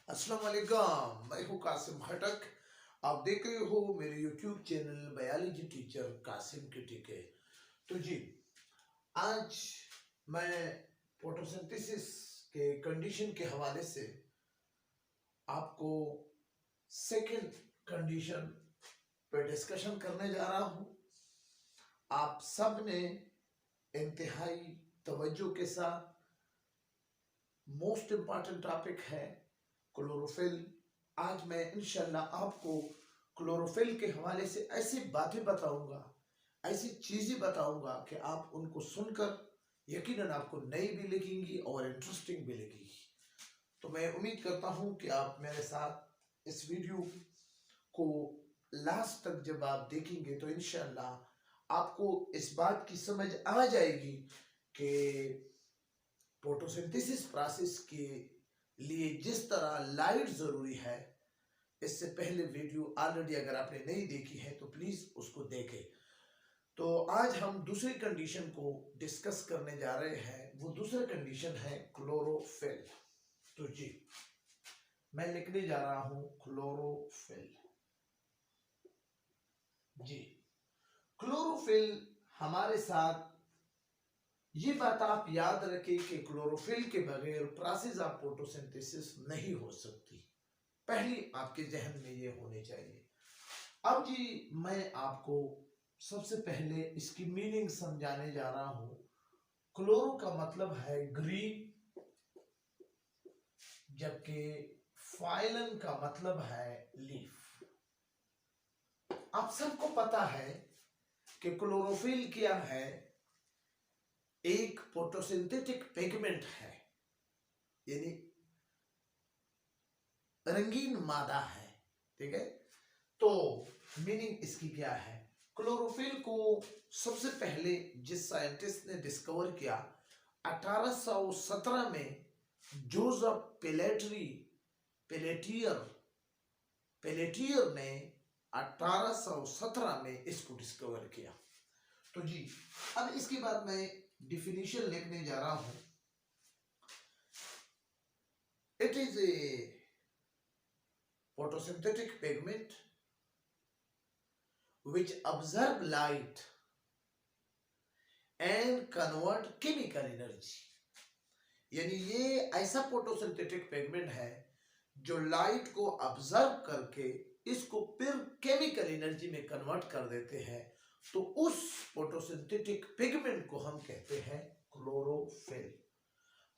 अस्सलाम वालेकुम, मैं हूँ कासिम खटक। आप देख रहे हो मेरे YouTube channel biology teacher Qasim की टीके। तो जी, आज मैं फोटोसिंथेसिस के कंडीशन के हवाले से आपको सेकंड कंडीशन पे डिस्कशन करने जा रहा हूँ। आप सब ने इंतहाई तवज्जो के साथ, मोस्ट इम्पॉर्टेंट टॉपिक है क्लोरोफिल। आज मैं इंशाल्लाह आपको क्लोरोफिल के हवाले से ऐसी बातें बताऊंगा, ऐसी चीजें बताऊंगा कि आप उनको सुनकर यकीनन आपको नई भी लगेंगी और इंटरेस्टिंग भी लगेगी। तो मैं उम्मीद करता हूं कि आप मेरे साथ इस वीडियो को लास्ट तक जब आप देखेंगे तो इंशाल्लाह आपको इस बात की समझ आ जाएगी कि फोटोसिंथेसिस प्रोसेस के लिए जिस तरह लाइट जरूरी है। इससे पहले वीडियो ऑलरेडी अगर आपने नहीं देखी है तो प्लीज उसको देखें। तो आज हम दूसरी कंडीशन को डिस्कस करने जा रहे हैं। वो दूसरा कंडीशन है क्लोरोफिल। तो जी, मैं लिखने जा रहा हूं क्लोरोफिल। जी, क्लोरोफिल हमारे साथ, ये बात आप याद रखें कि क्लोरोफिल के बगैर प्रोसेस ऑफ फोटोसिंथेसिस नहीं हो सकती। पहली आपके जहन में ये होने चाहिए। अब जी, मैं आपको सबसे पहले इसकी मीनिंग समझाने जा रहा हूं। क्लोरो का मतलब है ग्रीन, जबकि फाइलन का मतलब है लीफ। आप सबको पता है कि क्लोरोफिल क्या है। एक फोटोसिंथेटिक पिगमेंट है, यानी रंगीन मादा है। ठीक है, तो मीनिंग इसकी क्या है? क्लोरोफिल को सबसे पहले जिस साइंटिस्ट ने डिस्कवर किया 1817 में, जोसेफ पेलेटियर ने 1817 में इसको डिस्कवर किया। तो जी, अब इसके बाद मैं डिफिनीशन लिखने जा रहा हूं। It is a photosynthetic pigment which absorb light and convert chemical energy। यानी ये ऐसा फोटोसिंथेटिक पिगमेंट है जो लाइट को ऑब्जर्व करके इसको फिर केमिकल एनर्जी में कन्वर्ट कर देते हैं। तो उस फोटोसिंथेटिक पिगमेंट को हम कहते हैं क्लोरोफिल।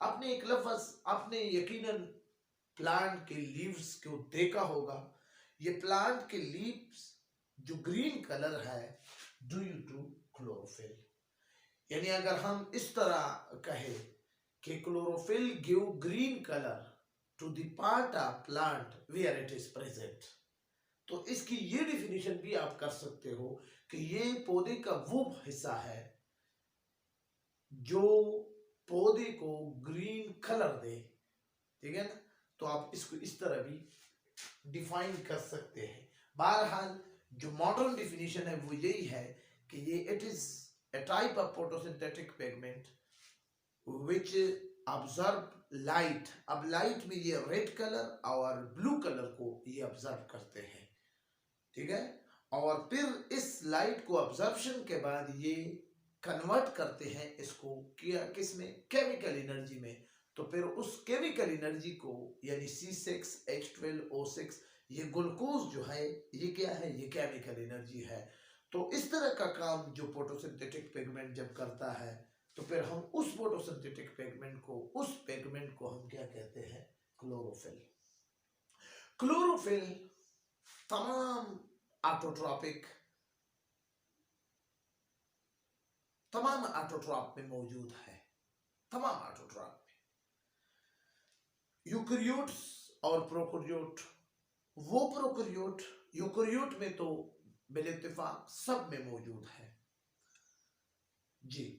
आपने एक लफ्ज आपने यकीनन प्लांट के लीव्स को देखा होगा। ये प्लांट के लीव्स जो ग्रीन कलर है, ड्यू टू क्लोरोफिल। यानी अगर हम इस तरह कहें कि chlorophyll give green colour to the part of plant where it is present, तो इसकी ये डिफिनेशन भी आप कर सकते हो कि ये पौधे का वो हिस्सा है जो पौधे को ग्रीन कलर दे। ठीक है ना? तो आप इसको इस तरह भी डिफाइन कर सकते हैं। बहरहाल जो मॉडर्न डिफिनेशन है वो यही है कि ये it is a type of photosynthetic pigment which observe light. अब लाइट में ये रेड कलर और ब्लू कलर को ये ऑब्जर्व करते हैं। ठीक है, और फिर इस लाइट को ऑब्जर्वेशन के बाद ये कन्वर्ट करते हैं इसको किया किसमें, केमिकल एनर्जी में। तो फिर उस केमिकल एनर्जी को यानी C6H12O6, ये ग्लूकोज जो है ये क्या है, ये केमिकल एनर्जी है। तो इस तरह का काम जो फोटोसिंथेटिक पिगमेंट जब करता है तो फिर हम उस फोटोसिंथेटिक पिगमेंट को हम क्या कहते हैं, क्लोरोफिल। क्लोरोफिल तमाम ऑटोट्रॉप में मौजूद है, तमाम ऑटोट्रॉप में। यूकेरियोट्स और प्रोकैरियोट। वो प्रोकैरियोट, यूकेरियोट में तो बिल-इत्तेफाक सब में मौजूद है जी।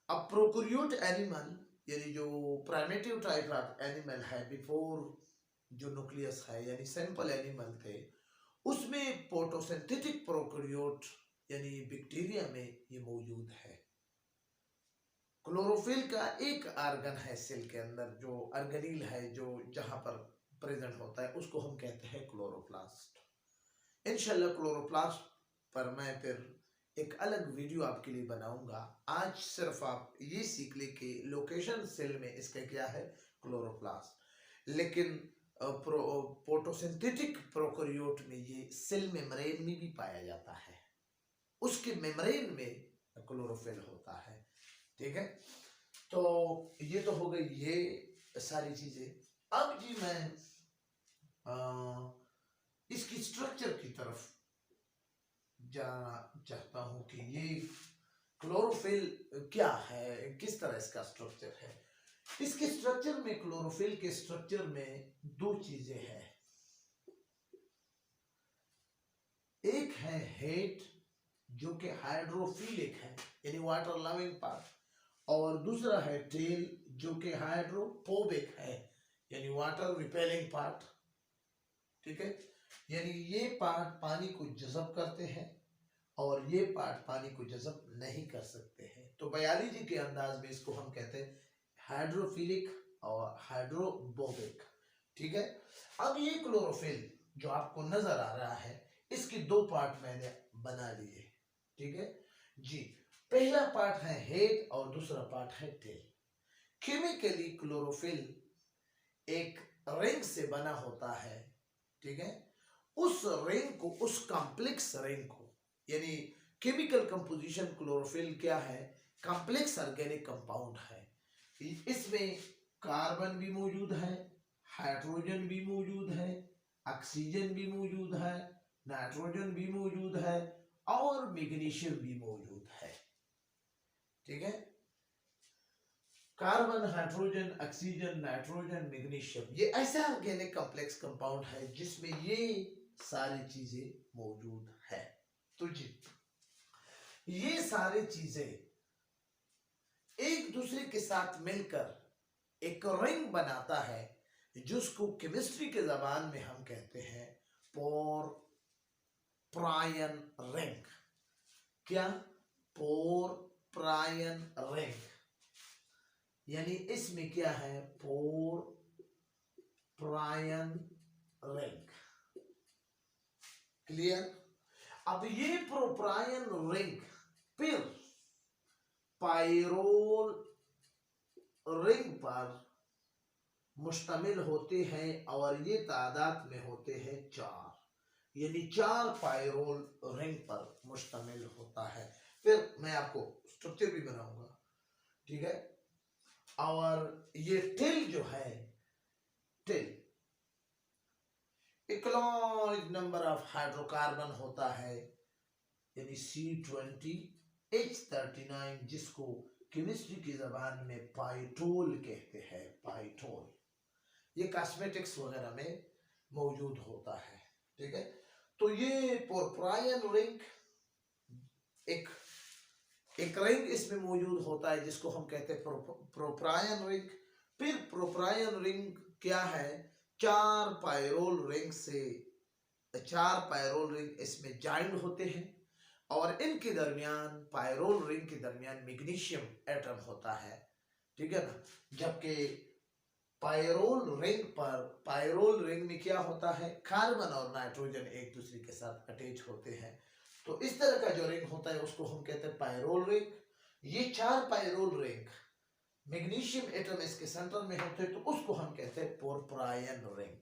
अब प्रोकैरियोट एनिमल यानी जो प्राइमेटिव टाइप ऑफ एनिमल है, बिफोर जो न्यूक्लियस है यानी सिंपल एनिमल थे, उसमें फोटोसिंथेटिक प्रोकैरियोट यानी बैक्टीरिया में ये मौजूद है। क्लोरोफिल का एक आर्गन है सेल के अंदर जो अर्गेनील है, जो जहां पर प्रेजेंट होता है, उसको हम कहते हैं क्लोरोप्लास्ट। इंशाल्लाह क्लोरोप्लास्ट पर मैं फिर एक अलग वीडियो आपके लिए बनाऊंगा। आज सिर्फ आप ये सीख ले कि लोकेशन सेल में इसका क्या है, क्लोरोप्लास्ट। लेकिन फोटोसिंथेटिक प्रोकैरियोट में ये सेल मेम्ब्रेन में भी पाया जाता है, उसके मेम्ब्रेन में क्लोरोफिल होता है। ठीक है, तो ये तो हो गई ये सारी चीजें। अब जी मैं इसकी स्ट्रक्चर की तरफ जाना चाहता हूं कि ये क्लोरोफिल क्या है, किस तरह इसका स्ट्रक्चर है। इसके स्ट्रक्चर में, क्लोरोफिल के स्ट्रक्चर में दो चीजें हैं। एक है हेड जो कि हाइड्रोफिलिक है यानी वाटर लविंग पार्ट, और दूसरा है टेल जो कि हाइड्रोफोबिक है यानी वाटर रिपेलिंग पार्ट। ठीक है, यानी ये पार्ट पानी को जज़ब करते हैं और ये पार्ट पानी को जज़ब नहीं कर सकते हैं। तो बायोलॉजी के अंदाज में इसको हम कहते हैं हाइड्रोफिलिक और हाइड्रोफोबिक। ठीक है, अब ये क्लोरोफिल जो आपको नजर आ रहा है, इसके दो पार्ट मैंने बना लिए। ठीक है जी, पहला पार्ट है हेड और दूसरा पार्ट है टेल। केमिकली क्लोरोफिल एक रिंग से बना होता है। ठीक है, उस रिंग को, उस कॉम्प्लेक्स रिंग को, यानी केमिकल कंपोजिशन क्लोरोफिल क्या है, कॉम्प्लेक्स ऑर्गेनिक कंपाउंड है। इसमें कार्बन भी मौजूद है, हाइड्रोजन भी मौजूद है, ऑक्सीजन भी मौजूद है, नाइट्रोजन भी मौजूद है और मैग्नीशियम भी मौजूद है। ठीक है, carbon, hydrogen, oxygen, nitrogen, magnesium, ये ऐसा ऑर्गेनिक कॉम्प्लेक्स कंपाउंड है जिसमें ये सारी चीजें मौजूद है। तो जी ये सारी चीजें एक दूसरे के साथ मिलकर एक रिंग बनाता है, जिसको केमिस्ट्री के जबान में हम कहते हैं पोर प्रायन रिंग। क्या? पोर प्रायन रिंग, यानी इसमें क्या है, पोर प्रायन रिंग। क्लियर? अब ये प्रोप्रायन रिंग फिर पायरोल रिंग पर मुश्तमिल होते हैं और ये तादाद में होते हैं 4, यानी 4 पायरोल रिंग पर मुश्तमिल होता है। फिर मैं आपको स्ट्रक्चर भी बनाऊंगा। ठीक है, और ये टिल जो है, टिल एक लार्ज नंबर ऑफ हाइड्रोकार्बन होता है, यानी C20H39, जिसको केमिस्ट्री की जबान में पाइटोल कहते हैं। पाइटोल ये कॉस्मेटिक्स वगैरह में मौजूद होता है। ठीक है, तो ये पोरप्रायन रिंग एक रिंग इसमें मौजूद होता है जिसको हम कहते हैं प्रोप्रायन रिंग। फिर प्रोप्रायन रिंग क्या है, 4 पायरोल रिंग से 4 पायरोल रिंग इसमें जॉइंट होते हैं और इनके दरमियान, पायरोल रिंग के दरमियान मैग्नीशियम एटम होता है। ठीक है ना, जबकि पायरोल रिंग में क्या होता है, कार्बन और नाइट्रोजन एक दूसरे के साथ अटैच होते हैं। तो इस तरह का जो रिंग होता है उसको हम कहते हैं पायरोल रिंग। ये 4 पायरोल रिंग, मैग्नीशियम एटम इसके सेंटर में होते हैं, तो उसको हम कहते हैं पोरप्रायन रिंग।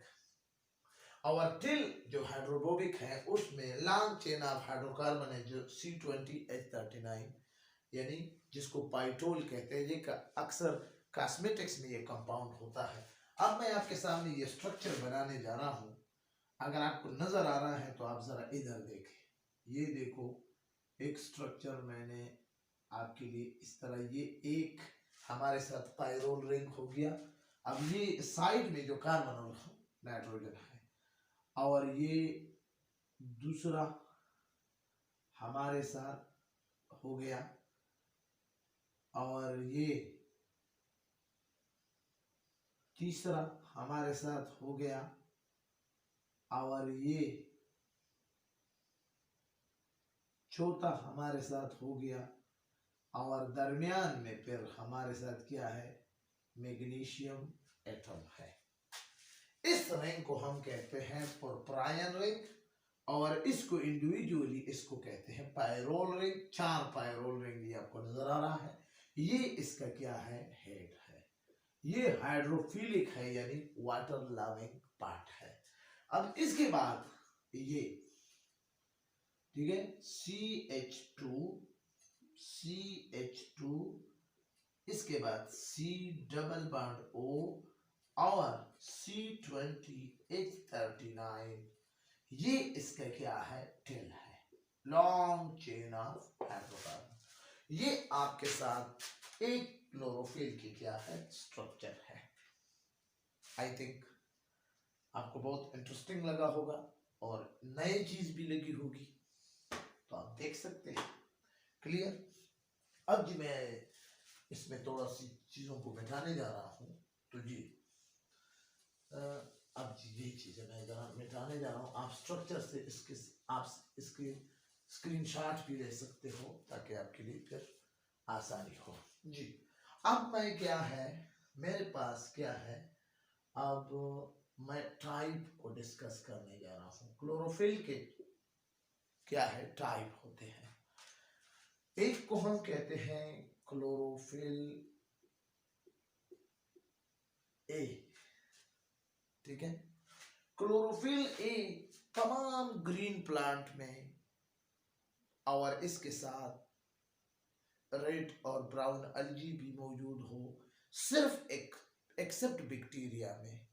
और टिल जो हाइड्रोफोबिक है, उसमें लॉन्ग चेन ऑफ हाइड्रोकार्बन है जो C20H39, यानी जिसको पाइटोल कहते हैं। ये अक्सर कॉस्मेटिक्स में ये कंपाउंड होता है। अब मैं आपके सामने ये स्ट्रक्चर बनाने जा रहा हूं। अगर आपको नजर आ रहा है तो आप जरा इधर देखें। ये देखो, एक स्ट्रक्चर मैंने आपके लिए इस तरह, ये एक हमारे साथ पायरोल रिंग हो गया। अब ये साइड में जो कार्बन और नाइट्रोजन है, और ये दूसरा हमारे साथ हो गया, और ये तीसरा हमारे साथ हो गया, और ये चौथा हमारे साथ हो गया, और दरमियान में फिर हमारे साथ क्या है, मैग्नीशियम एटम है। इस रिंग को हम कहते हैं प्रोपियन रिंग, और इसको इंडिविजुअली इसको कहते हैं पायरोल रिंग। 4 पायरोल रिंग ये आपको नजर आ रहा है। ये इसका क्या है, हेड है। ये हाइड्रोफिलिक है यानी वाटर लविंग पार्ट है। अब इसके बाद ये, ठीक है, CH2, इसके बाद C डबल बॉन्ड O और C20H39, ये इसका क्या है, टेल है, लॉन्ग चेन ऑफ हाइड्रोकार्बन। ये आपके साथ एक क्लोरोफिल की क्या है, स्ट्रक्चर है। आई थिंक आपको बहुत इंटरेस्टिंग लगा होगा और नई चीज भी लगी होगी, तो आप देख सकते हैं। क्लियर। अब जी मैं इसमें थोड़ा सी चीजों को मिटाने जा रहा हूं, तो जी अब जी ये चीजें मैं जरा मिटाने जा रहा हूं। आप स्ट्रक्चर से इसके स्क्रीनशॉट भी ले सकते हो ताकि आपके लिए फिर आसानी हो जी। अब मैं क्या है, मेरे पास क्या है, अब मैं टाइप को डिस्कस करने जा रहा हूं। क्लोरोफिल के क्या है, टाइप होते हैं। एक को हम कहते हैं क्लोरोफिल ए, ठीक है। क्लोरोफिल ए तमाम ग्रीन प्लांट में और इसके साथ रेड और ब्राउन अलगी भी मौजूद हो, सिर्फ एक एक्सेप्ट बैक्टीरिया में।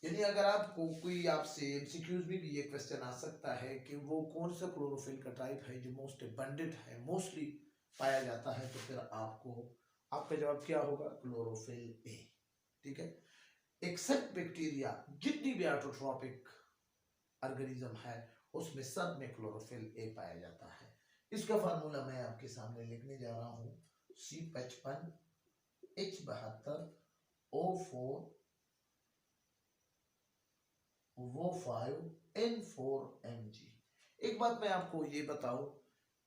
यानी अगर आपको कोई आपसे एमसीक्यूज में भी ये क्वेश्चन आ सकता है कि वो कौन सा क्लोरोफिल का टाइप है जो मोस्ट अबंडेंट है, मोस्टली पाया जाता है, तो फिर आपका जवाब क्या होगा, क्लोरोफिल ए, ठीक है। एक्सेप्ट बैक्टीरिया, जितनी भी ऑटोट्रॉपिक ऑर्गेनिज्म है उसमें सब में क्लोरोफिल ए पाया जाता है। इसका फार्मूला मैं आपके सामने लिखने जा रहा हूं, C55H72O4O5N4Mg। एक बात मैं आपको ये बताऊं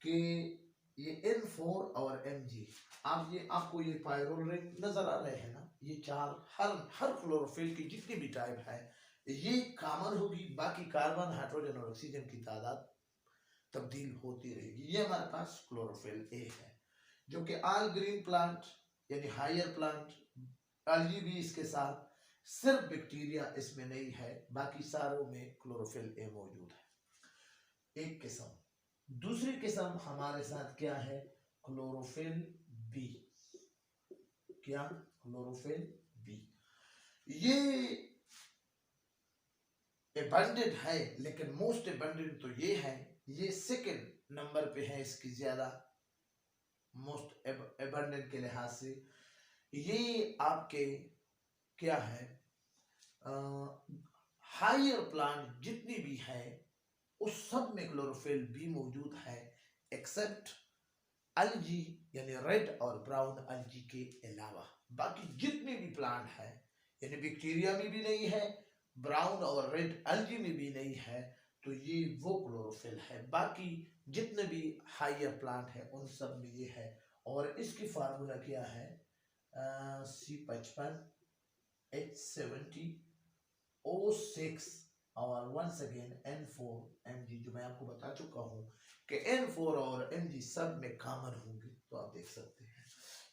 कि ये N4 और Mg, आपको ये पायरोल रिंग नजर आ रहे हैं ना, ये 4 हर क्लोरोफिल की जितनी भी टाइप है ये कॉमन होगी। बाकी कार्बन, हाइड्रोजन और ऑक्सीजन की तादाद तब्दील होती रहेगी। ये हमारे पास क्लोरोफिल ए है, जो कि ऑल ग्रीन प्लांट यानी हायर प्लांट, अलगी भी इसके साथ, सिर्फ बैक्टीरिया इसमें नहीं है, बाकी सारों में क्लोरोफिल ए मौजूद है। एक किस्म। दूसरी किस्म हमारे साथ क्या है, क्लोरोफिल बी। क्या, क्लोरोफिल बी। ये एबंडेंट है, लेकिन मोस्ट एबंडेंट तो ये है, ये सेकंड नंबर पे है इसकी ज्यादा मोस्ट एबंडेंट के लिहाज से। ये आपके क्या है, हायर प्लांट जितनी भी है उस सब में क्लोरोफिल भी मौजूद है, एक्सेप्ट अलगी यानी रेड और ब्राउन अलगी के अलावा। बाकी जितने भी प्लांट है, यानी बैक्टीरिया में भी नहीं है, ब्राउन और रेड अलगी में भी नहीं है, तो ये वो क्लोरोफिल है। बाकी जितने भी हायर प्लांट है उन सब में ये है। और इसकी फार्मूला क्या है, C55H70O6 और वंस अगेन N4Mg, जो मैं आपको बता चुका हूं कि N4 और Mg सब में कॉमन होंगे, तो आप देख सकते हैं।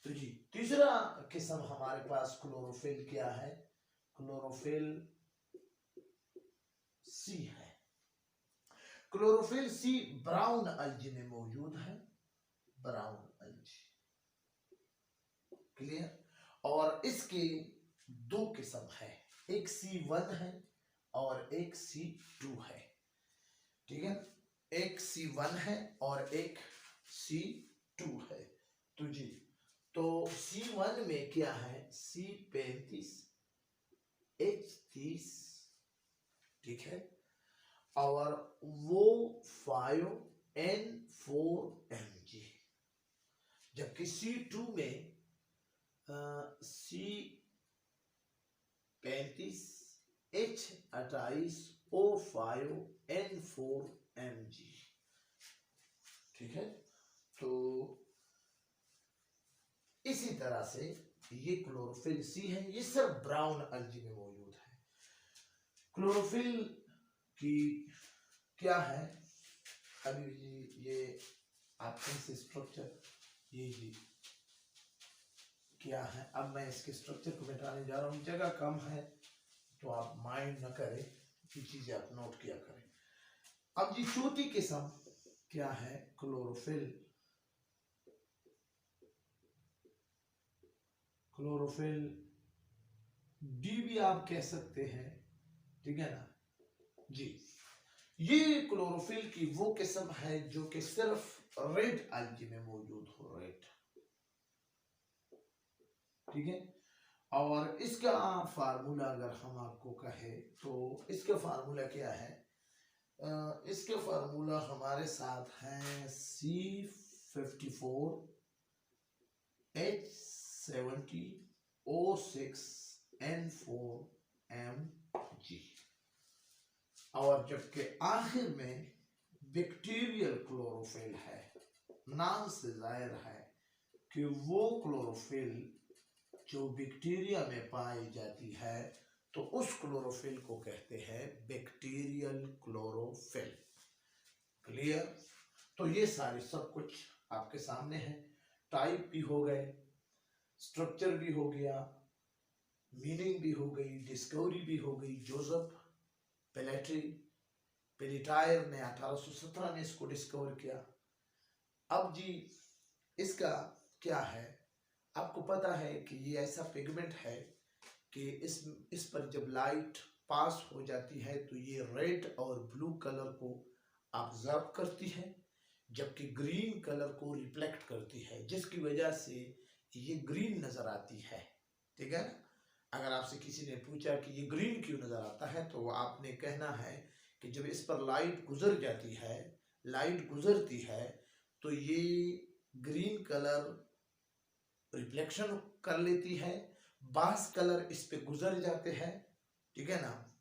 तो जी तीसरा किस्म हमारे पास क्लोरोफिल क्या है, क्लोरोफिल सी है। क्लोरोफिल सी ब्राउन अलजी में मौजूद है, ब्राउन अलजी। क्लियर। और इसके 2 किस्म है, एक C1 है और एक C2 है, ठीक है। एक C1 है और एक C2 है। तो जी तो C1 में क्या है, C35H30, ठीक है, और वो 5N4Mg। जबकि C2 में C35H28O5N4Mg, ठीक है। तो इसी तरह से ये क्लोरोफिल सी है, ये सिर्फ ब्राउन अलजी में मौजूद है। क्लोरोफिल की क्या है, अभी ये आपके स्ट्रक्चर ये जी क्या है। अब मैं इसके स्ट्रक्चर को मिटाने जा रहा हूँ, जगह कम है तो आप माइंड न करें, ये चीजें आप नोट किया करें। अब जी चौथी किस्म क्या है, क्लोरोफिल। क्लोरोफिल डी भी आप कह सकते हैं, ठीक है ना जी। ये क्लोरोफिल की वो किस्म है जो कि सिर्फ रेड algae में मौजूद हो, रेड, ठीक है। और इसका फार्मूला अगर हम आपको कहे तो इसका फार्मूला क्या है, इसके फार्मूला हमारे साथ है C54H70O6N4Mg। और जबकि आखिर में बैक्टीरियल क्लोरोफिल है। नाम से जाहिर है कि वो क्लोरोफिल जो बैक्टीरिया में पाई जाती है, तो उस क्लोरोफिल को कहते हैं बैक्टीरियल क्लोरोफिल। क्लियर? तो ये सारे सब कुछ आपके सामने है। टाइप भी हो गए, स्ट्रक्चर भी हो गया, मीनिंग भी हो गई, डिस्कवरी भी हो गई। जोसेफ पेलेटायर ने 1817 में इसको डिस्कवर किया। अब जी इसका क्या है, आपको पता है कि ये ऐसा पिगमेंट है कि इस पर जब लाइट पास हो जाती है तो ये रेड और ब्लू कलर को ऑब्जर्व करती है, जबकि ग्रीन कलर को रिफ्लेक्ट करती है, जिसकी वजह से ये ग्रीन नजर आती है, ठीक है ना। अगर आपसे किसी ने पूछा कि ये ग्रीन क्यों नजर आता है, तो आपने कहना है कि जब इस पर लाइट गुजर जाती है, लाइट गुजरती है, तो ये ग्रीन कलर रिफ्लेक्शन कर लेती है, बास कलर इस पे गुजर जाते हैं, ठीक है ना।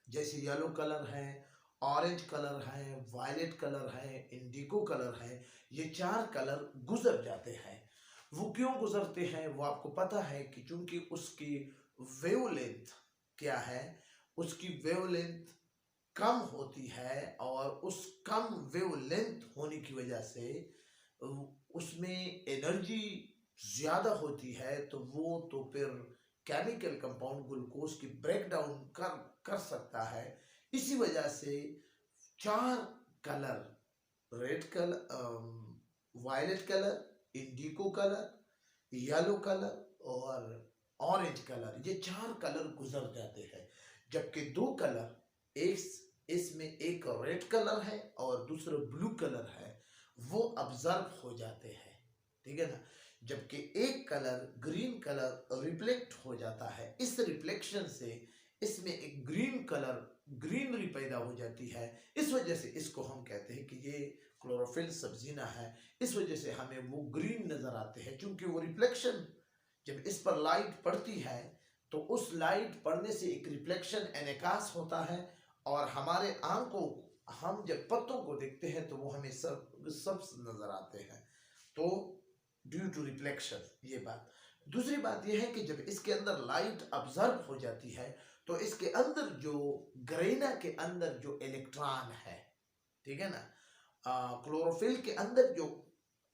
जैसे येलो कलर है, ऑरेंज कलर है, वायलेट कलर है, इंडिगो कलर है, ये चार कलर गुजर जाते हैं। वो क्यों गुजरते हैं, वो आपको पता है कि चूंकि उसकी वेवलेंथ क्या है, उसकी वेवलेंथ कम होती है, और उस कम वेवलेंथ होने की वजह से उसमें एनर्जी ज्यादा होती है, तो वो तो फिर केमिकल कंपाउंड ग्लूकोज की ब्रेक डाउन कर सकता है। इसी वजह से चार colour, red colour, violet colour, indigo colour, yellow colour और ऑरेंज कलर, ये चार कलर गुजर जाते हैं। जबकि दो कलर, इसमें एक रेड कलर है और दूसरा ब्लू कलर है, वो ऑब्जर्व हो जाते हैं, ठीक है ना। जबकि एक कलर ग्रीन कलर रिफ्लेक्ट हो जाता है। इस रिफ्लेक्शन से इसमें एक ग्रीन कलर, ग्रीनरी पैदा हो जाती है। इस वजह से इसको हम कहते हैं कि ये क्लोरोफिल सब्जीना है। इस वजह से हमें वो ग्रीन नजर आते हैं, क्योंकि वो रिफ्लेक्शन जब इस पर लाइट पड़ती है तो उस लाइट पड़ने से एक रिफ्लेक्शन एनकास होता है, और हमारे आंखों, हम जब पत्तों को देखते हैं तो वो हमें सब नजर आते हैं, तो ड्यू टू रिफ्लेक्शन। ये बात। दूसरी बात यह है कि जब इसके अंदर लाइट ऑब्जर्व हो जाती है तो इसके अंदर जो ग्रेना के अंदर जो इलेक्ट्रॉन है, ठीक है ना, क्लोरोफिल के अंदर जो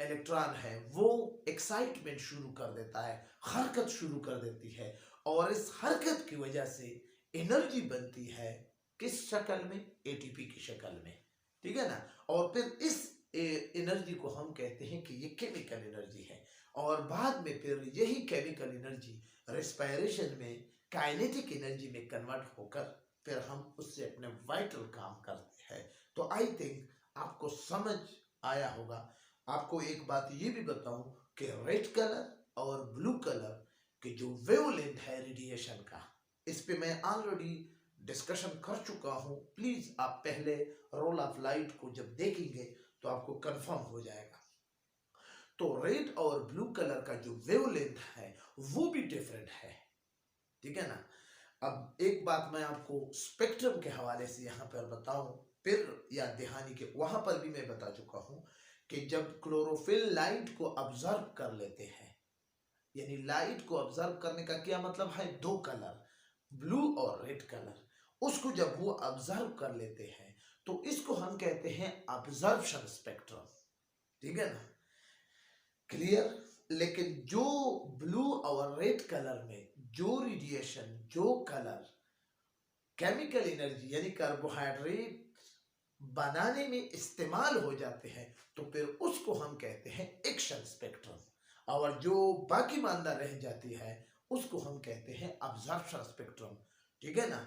इलेक्ट्रॉन है वो एक्साइटमेंट शुरू कर देता है, हरकत शुरू कर देती है, और इस हरकत की वजह से एनर्जी बनती है। किस शक्ल में? एटीपी की शक्ल में, ठीक है ना। और फिर इस एनर्जी को हम कहते हैं कि ये केमिकल एनर्जी है, और बाद में फिर यही केमिकल एनर्जी रेस्पिरेशन में काइनेटिक एनर्जी में कन्वर्ट होकर फिर हम उससे अपने वाइटल काम करते हैं। तो आई थिंक आपको समझ आया होगा। आपको एक बात ये भी बताऊं कि रेड कलर और ब्लू कलर के जो वेवलेंथ है रेडिएशन का, इस पे मैं ऑलरेडी डिस्कशन कर चुका हूं। प्लीज आप पहले रोल ऑफ लाइट को जब देखेंगे तो आपको कंफर्म हो जाएगा। तो रेड और ब्लू कलर का जो वेवलेंथ है वो भी डिफरेंट है, ठीक है ना। अब एक बात मैं आपको स्पेक्ट्रम के हवाले से यहाँ पर बताऊं, फिर याद दहानी के वहां पर भी मैं बता चुका हूं कि जब क्लोरोफिल लाइट को ऑब्जर्व कर लेते हैं, यानी लाइट को ऑब्जर्व करने का क्या मतलब है, दो कलर, ब्लू और रेड कलर, उसको जब वो ऑब्जर्व कर लेते हैं तो इसको हम कहते हैं ऑब्जर्वेशन स्पेक्ट्रम, ठीक है ना, क्लियर। लेकिन जो ब्लू और रेड कलर में जो रेडिएशन, जो कलर केमिकल एनर्जी यानी कार्बोहाइड्रेट बनाने में इस्तेमाल हो जाते हैं तो फिर उसको हम कहते हैं एक्शन स्पेक्ट्रम, और जो बाकी मानदा रह जाती है उसको हम कहते हैं ऑब्जर्वेशन स्पेक्ट्रम, ठीक है ना,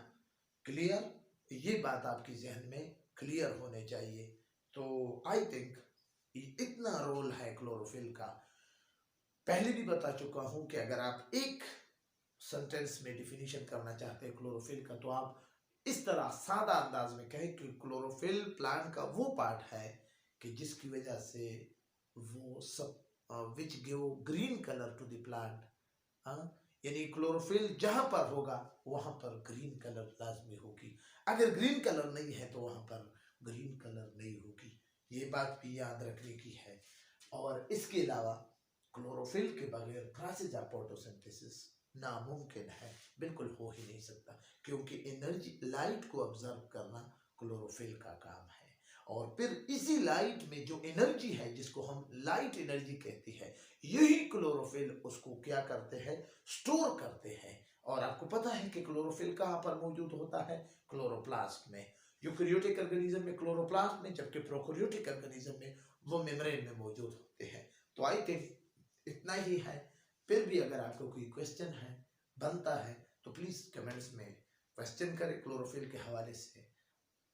क्लियर। ये बात आपकी जहन में क्लियर होने चाहिए। तो आई थिंक इतना रोल है क्लोरोफिल का। पहले भी बता चुका हूं कि अगर आप एक सेंटेंस में डिफिनीशन करना चाहते हैं क्लोरोफिल का तो आप इस तरह सादा अंदाज में कहें कि क्लोरोफिल प्लांट का वो पार्ट है कि जिसकी वजह से वो सब which give green colour to the plant. यानी क्लोरोफिल जहां पर होगा वहां पर ग्रीन कलर लाजमी होगी, अगर ग्रीन कलर नहीं है तो वहां पर ग्रीन कलर नहीं होगी। ये बात भी याद रखने की है। और इसके अलावा क्लोरोफिल के बगैर प्रोसेस ऑफ फोटोसिंथेसिस नामुमकिन है, बिल्कुल हो ही नहीं सकता, क्योंकि एनर्जी लाइट को ऑब्जर्व करना क्लोरोफिल का काम है। और फिर इसी लाइट में जो एनर्जी है जिसको हम लाइट एनर्जी कहती है, यही क्लोरोफिल उसको क्या करते हैं, स्टोर करते हैं। और आपको पता है कि क्लोरोफिल कहाँ पर मौजूद होता है, क्लोरोप्लास्ट में। यूकेरियोटिक ऑर्गेनिज्म में क्लोरोप्लास्ट में, जबकि प्रोकैरियोटिक ऑर्गेनिज्म में वो मेम्ब्रेन में मौजूद होते हैं। तो आई थिंक इतना ही है। फिर भी अगर आपको कोई क्वेश्चन है बनता है तो प्लीज कमेंट्स में क्वेश्चन करें क्लोरोफिल के हवाले से।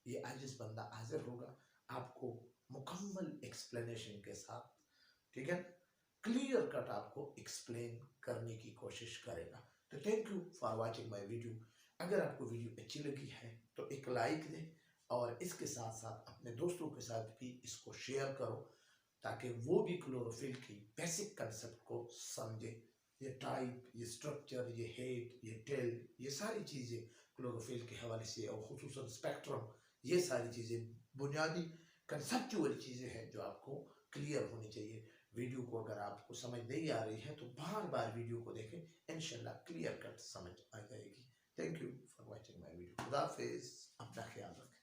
ये आजिज बंदा हाजिर होगा आपको मुकम्मल एक्सप्लेनेशन के साथ, ठीक है, क्लियर कट आपको एक्सप्लेन करने की कोशिश करेगा। तो thank you for watching my video. अगर आपको वीडियो अच्छी लगी है तो एक लाइक दें और इसके साथ साथ अपने दोस्तों के साथ भी इसको शेयर करो ताकि वो भी क्लोरोफिल की बेसिक कंसेप्ट को समझे। ये टाइप, ये स्ट्रक्चर, ये हेड, ये टेल, ये सारी चीज़ें क्लोरोफिल के हवाले से और खुसूसन स्पेक्ट्रम, ये सारी चीज़ें बुनियादी कंसेप्चुअल चीज़ें हैं जो आपको क्लियर होनी चाहिए। वीडियो को अगर आपको समझ नहीं आ रही है तो बार बार वीडियो को देखें, इंशाल्लाह क्लियर कट समझ आ जाएगी। Thank you for watching my video. खुदा हाफिज़, अपना ख्याल रखें।